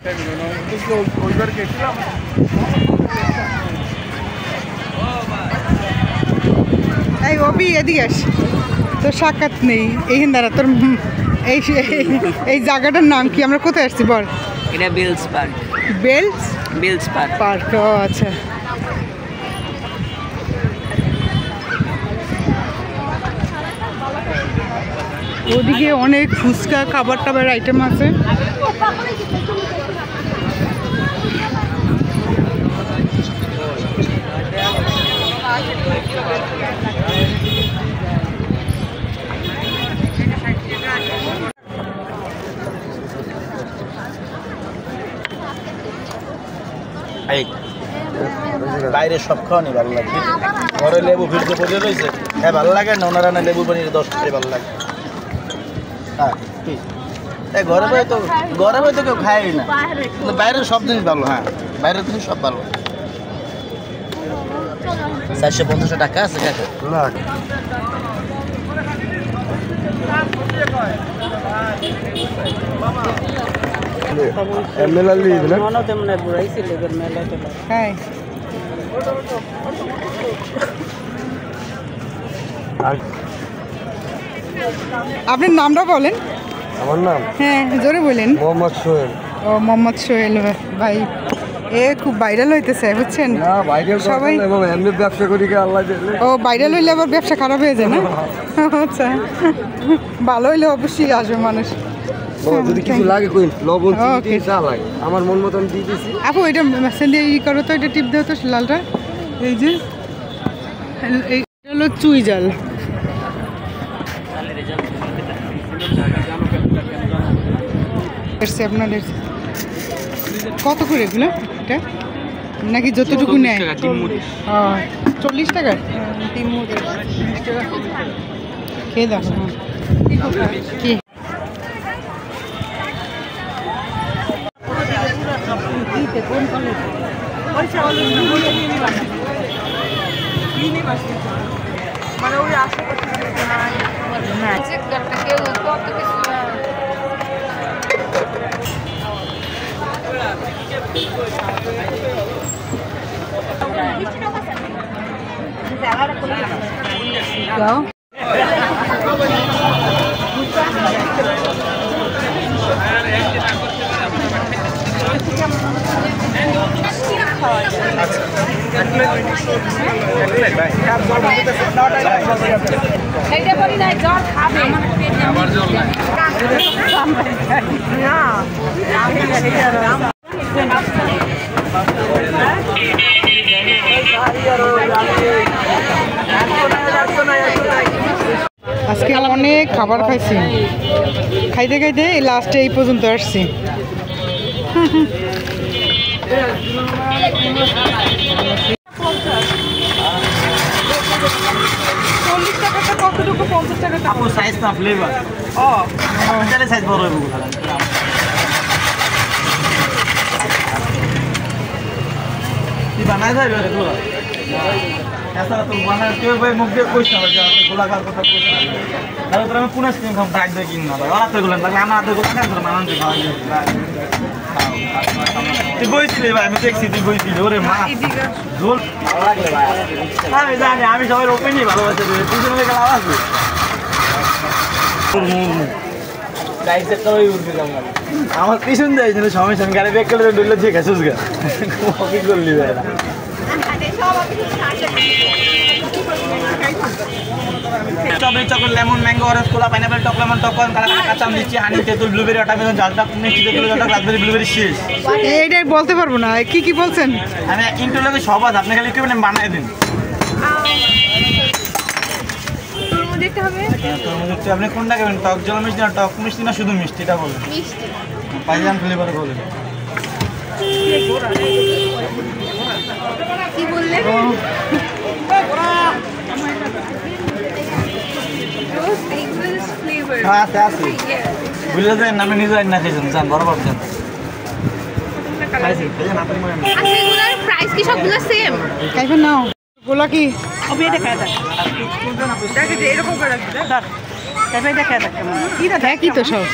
এই অবি এদিকে আস, তোর সাক্ষাৎ নেই এইখান দ্বারা তোর এই জায়গাটার নাম কি? আমরা কোথায় আসছি বল? এটা বেলস পার্ক। Bells Park. ও আচ্ছা। ওদিকে অনেক ফুচকা খাবার টাবার আইটেম আছে। বাইরে সব খাওয়ানি ভালো লাগে, ঘরে লেবু ফিরতে পড়ে রয়েছে, হ্যাঁ ভালো লাগে না? ওনারা না লেবু পানির 10 টাকায় ভালো লাগে। হ্যাঁ ঠিক, ঘরে বই তো কেউ খায় না, কিন্তু বাইরের সব জিনিস ভালো। হ্যাঁ বাইরের জিনিস সব ভালো। 450 টাকা আছে কাকা। হ্যাঁ আপনার নামটা বলেন। আমার নাম? হ্যাঁ জোরে বলেন। মোহাম্মদ সোহেল। ও মোহাম্মদ সোহেল ভাই, এ খুব ভাইরাল হইতেছে বুঝছেন। সবাই এমনি ব্যবসা করি আল্লাহ। ও ভাইরাল হইলে আবার ব্যবসা খারাপ হয়ে যায় না? আচ্ছা ভালো হইলে অবশ্যই আসবে মানুষ। যদি কিছু লাগে কই লবণ চিনি যা লাগে আমার মন মতন দিয়ে দিছি। আপু এটা মেশিন দিয়ে ই করো তো, এটা টিপ দাও তো লালটা। এই যে এটা হলো চুই জাল। আপনাদের কত করে এগুলো? এটা নাকি যতটুকু নেয়? 40 টাকা। খেয়ে দেখো কি যাও। আজকে অনেক খাবার খাইছি, খাইতে খাইতে লাস্টে এই পর্যন্ত আসছি। কতটুকু? 50 টাকা। সাইজ না ফ্লেভার। ও সাইজ বড় হইব। তুই বানাই যাবে এগুলো? এছাড়া তো বানাই কেউ ভাই মুখ দিয়ে কইস না যে গোলাকার কথা কইস না। তাহলে তোর আমি পুনা স্কিম খাম ডাক দিয়ে কিন না ভাই। ওরা তো এগুলো লাগে আমার হাতে গোলা কেন তোর মানান দিয়ে খাওয়া তুই বইছিলি ভাই, আমি দেখছি তুই বইছিলি। ওরে মা ঝোল ভালো লাগলে ভাই। আমি জানি আমি সবাই ওপেনই ভালোবাসি, তুই জন্য গেলে আওয়াজ আমার পিছন দেয় সমস্যা গাড়ি ব্যাক করে ডুলে দিয়ে গেছিস গা কি করলি ভাই। Strawberry chocolate lemon mango orange cola pineapple টক লেমন টক কাঁচা লিচি হানি তেঁতুল ব্লুবেরি ওয়াটারমেলন জালটা মিষ্টি তেঁতুল রাসবেরি ব্লুবেরি শেষ। এইটাই বলতে পারবো না কি কি বলছেন। আমি ইন্টারভিউ সব আছে, আপনি খালি একটু বানাই দিন। আপনি কোনটা খাবেন? টক জল মিষ্টি না টক মিষ্টি না শুধু মিষ্টিটা বলেন। পাইজাম ফ্লেভার বলেন। কি বললেন? হ্যাঁ আছে আছে, বুঝলে যান আমি নিজে না খেয়েছেন, যান বরাবর যান। প্রাইস কি সবগুলো সেম? খাইবেন না গোলা কি? এটা খায় দেখে এরকম করে রাখবে স্যার। তবে দেখা দেখ কেমন কি তো সব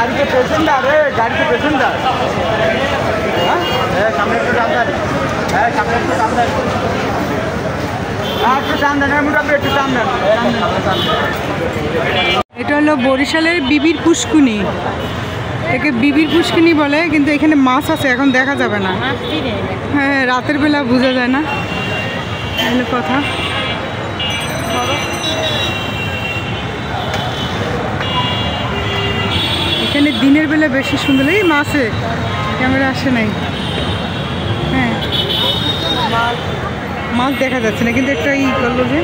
গাড়িতে প্যাসেঞ্জার রে, গাড়িতে প্যাসেঞ্জার। হ্যাঁ সামনে একটু টান দেন, হ্যাঁ সামনে একটু টান দেন, একটু টান দেন, একটু টান দেন। এটা হলো বরিশালের বিবির পুষ্কুনি। একে বিবির পুষ্কুনি বলে, কিন্তু এখানে মাছ আছে, এখন দেখা যাবে না। হ্যাঁ রাতের বেলা বোঝা যায় না, এই হলো কথা। এখানে দিনের বেলা বেশি সুন্দর। এই মাছে ক্যামেরা আসে নাই। হ্যাঁ মাছ দেখা যাচ্ছে না, কিন্তু একটা ই করলো যে